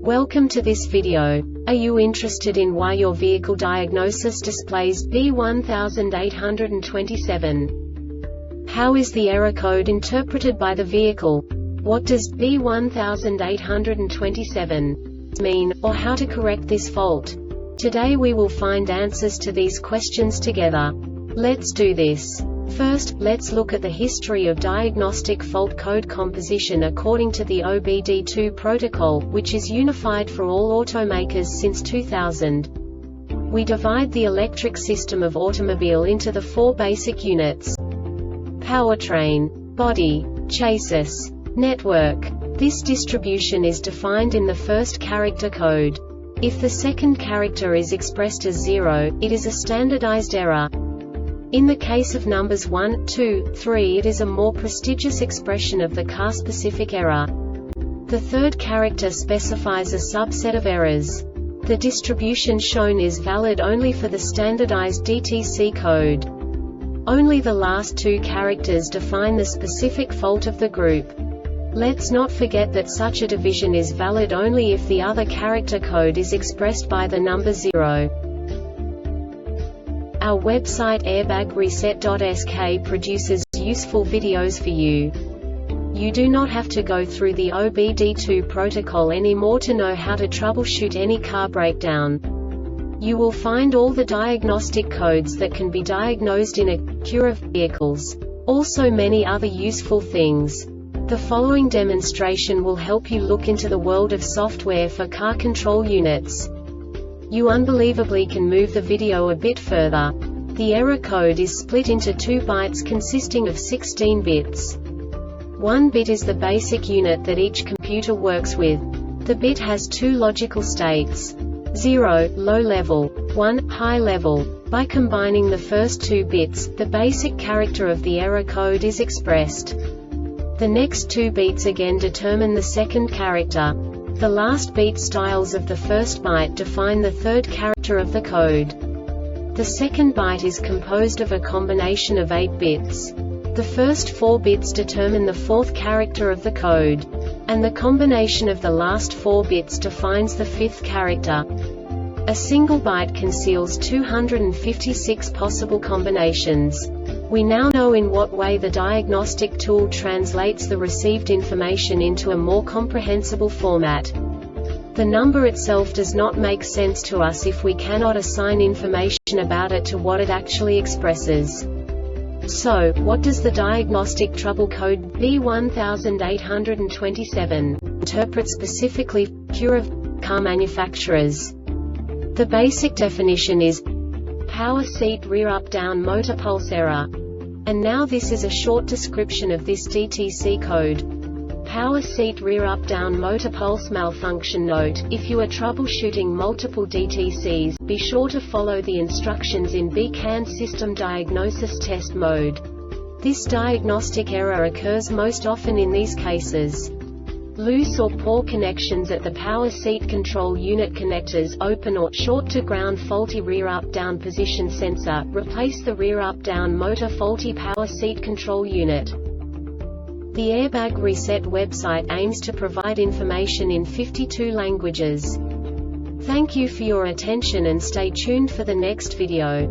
Welcome to this video. Are you interested in why your vehicle diagnosis displays B1827? How is the error code interpreted by the vehicle? What does B1827 mean, or how to correct this fault? Today we will find answers to these questions together. Let's do this. First, let's look at the history of diagnostic fault code composition according to the OBD2 protocol, which is unified for all automakers since 2000. We divide the electric system of automobile into the four basic units: powertrain, body, chassis, network. This distribution is defined in the first character code. If the second character is expressed as 0, it is a standardized error. In the case of numbers 1, 2, 3, it is a more prestigious expression of the car-specific error. The third character specifies a subset of errors. The distribution shown is valid only for the standardized DTC code. Only the last two characters define the specific fault of the group. Let's not forget that such a division is valid only if the other character code is expressed by the number 0. Our website airbagreset.sk produces useful videos for you. You do not have to go through the OBD2 protocol anymore to know how to troubleshoot any car breakdown. You will find all the diagnostic codes that can be diagnosed in Acura vehicles. Also many other useful things. The following demonstration will help you look into the world of software for car control units. You unbelievably can move the video a bit further. The error code is split into 2 bytes consisting of 16 bits. 1 bit is the basic unit that each computer works with. The bit has 2 logical states: 0, low level, 1, high level. By combining the first 2 bits, the basic character of the error code is expressed. The next 2 beats again determine the second character. The last beat styles of the first byte define the third character of the code. The second byte is composed of a combination of 8 bits. The first 4 bits determine the fourth character of the code. And the combination of the last 4 bits defines the fifth character. A single byte conceals 256 possible combinations. We now know in what way the diagnostic tool translates the received information into a more comprehensible format. The number itself does not make sense to us if we cannot assign information about it to what it actually expresses. So, what does the Diagnostic Trouble Code B1827 interpret specifically for Acura car manufacturers? The basic definition is power seat rear up-down motor pulse error. And now this is a short description of this DTC code. Power seat rear up-down motor pulse malfunction. Note: if you are troubleshooting multiple DTCs, be sure to follow the instructions in BCAN system diagnosis test mode. This diagnostic error occurs most often in these cases: loose or poor connections at the power seat control unit connectors, open or short to ground, faulty rear up-down position sensor, replace the rear up-down motor, faulty power seat control unit. The Airbag Reset website aims to provide information in 52 languages. Thank you for your attention and stay tuned for the next video.